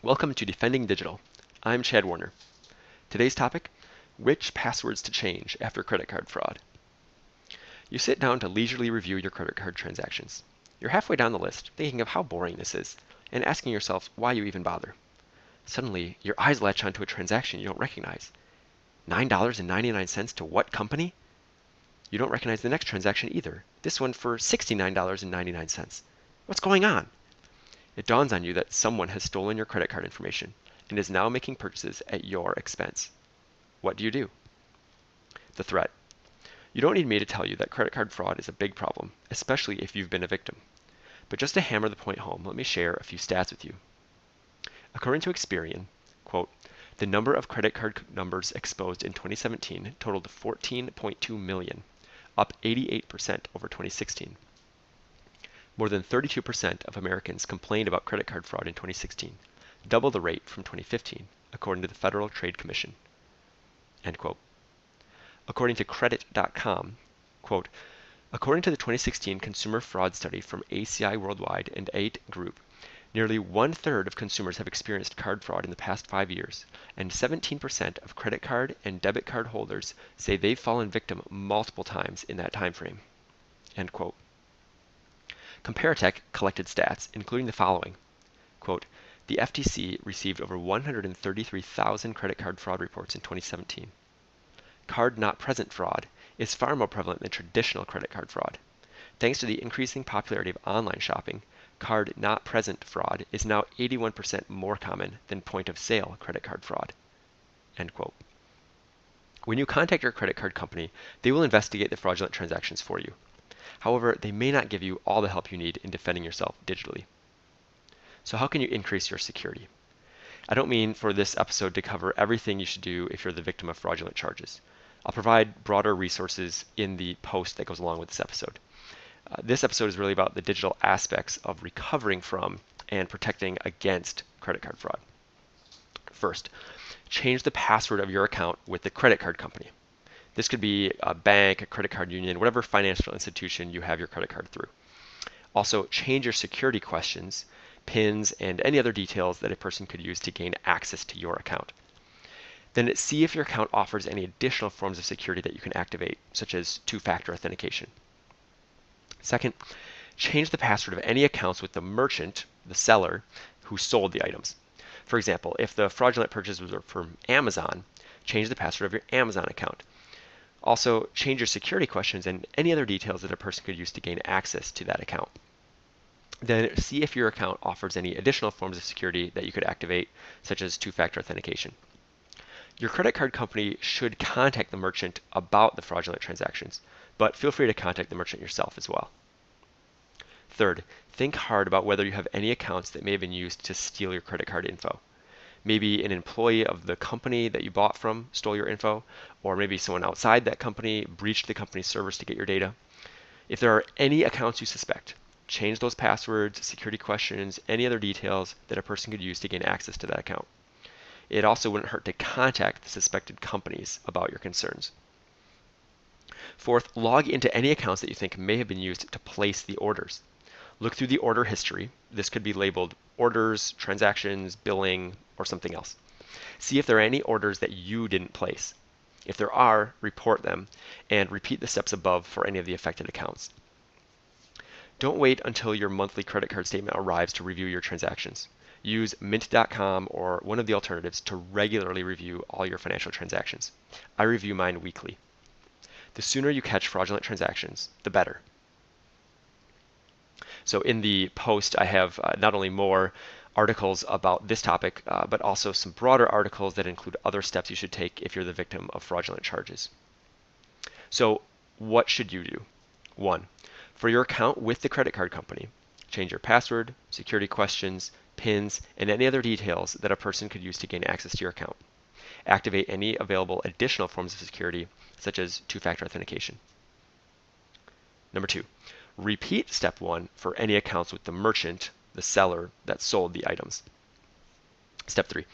Welcome to Defending Digital. I'm Chad Warner. Today's topic, which passwords to change after credit card fraud. You sit down to leisurely review your credit card transactions. You're halfway down the list, thinking of how boring this is, and asking yourself why you even bother. Suddenly, your eyes latch onto a transaction you don't recognize. $9.99 to what company? You don't recognize the next transaction either, this one for $69.99. What's going on? It dawns on you that someone has stolen your credit card information and is now making purchases at your expense. What do you do? The threat. You don't need me to tell you that credit card fraud is a big problem, especially if you've been a victim. But just to hammer the point home, let me share a few stats with you. According to Experian, quote, the number of credit card numbers exposed in 2017 totaled 14.2 million, up 88% over 2016. More than 32% of Americans complained about credit card fraud in 2016, double the rate from 2015, according to the Federal Trade Commission. End quote. According to Credit.com, quote, according to the 2016 consumer fraud study from ACI Worldwide and 8 Group, nearly one-third of consumers have experienced card fraud in the past 5 years, and 17% of credit card and debit card holders say they've fallen victim multiple times in that time frame. End quote. Comparitech collected stats, including the following. Quote, the FTC received over 133,000 credit card fraud reports in 2017. Card not present fraud is far more prevalent than traditional credit card fraud. Thanks to the increasing popularity of online shopping, card not present fraud is now 81% more common than point of sale credit card fraud. End quote. When you contact your credit card company, they will investigate the fraudulent transactions for you. However, they may not give you all the help you need in defending yourself digitally. So how can you increase your security? I don't mean for this episode to cover everything you should do if you're the victim of fraudulent charges. I'll provide broader resources in the post that goes along with this episode. This episode is really about the digital aspects of recovering from and protecting against credit card fraud. First, change the password of your account with the credit card company. This could be a bank, a credit card union, whatever financial institution you have your credit card through. Also, change your security questions, PINs, and any other details that a person could use to gain access to your account. Then see if your account offers any additional forms of security that you can activate, such as two-factor authentication. Second, change the password of any accounts with the merchant, the seller, who sold the items. For example, if the fraudulent purchase was from Amazon, change the password of your Amazon account. Also, change your security questions and any other details that a person could use to gain access to that account. Then see if your account offers any additional forms of security that you could activate, such as two-factor authentication. Your credit card company should contact the merchant about the fraudulent transactions, but feel free to contact the merchant yourself as well. Third, think hard about whether you have any accounts that may have been used to steal your credit card info. Maybe an employee of the company that you bought from stole your info, or maybe someone outside that company breached the company's servers to get your data. If there are any accounts you suspect, change those passwords, security questions, any other details that a person could use to gain access to that account. It also wouldn't hurt to contact the suspected companies about your concerns. Fourth, log into any accounts that you think may have been used to place the orders. Look through the order history. This could be labeled orders, transactions, billing, or something else. See if there are any orders that you didn't place. If there are, report them and repeat the steps above for any of the affected accounts. Don't wait until your monthly credit card statement arrives to review your transactions. Use Mint.com or one of the alternatives to regularly review all your financial transactions. I review mine weekly. The sooner you catch fraudulent transactions, the better. So in the post, I have not only more articles about this topic, but also some broader articles that include other steps you should take if you're the victim of fraudulent charges. So what should you do? 1. For your account with the credit card company, change your password, security questions, PINs, and any other details that a person could use to gain access to your account. Activate any available additional forms of security, such as two-factor authentication. Number 2. Repeat step 1 for any accounts with the merchant, the seller, that sold the items. Step 3.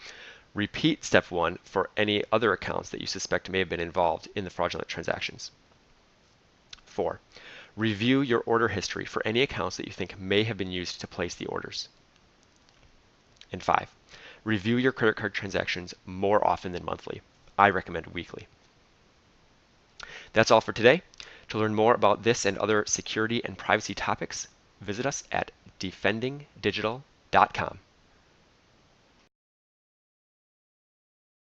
Repeat step 1 for any other accounts that you suspect may have been involved in the fraudulent transactions. 4. Review your order history for any accounts that you think may have been used to place the orders. And 5. Review your credit card transactions more often than monthly. I recommend weekly. That's all for today. To learn more about this and other security and privacy topics, visit us at defendingdigital.com.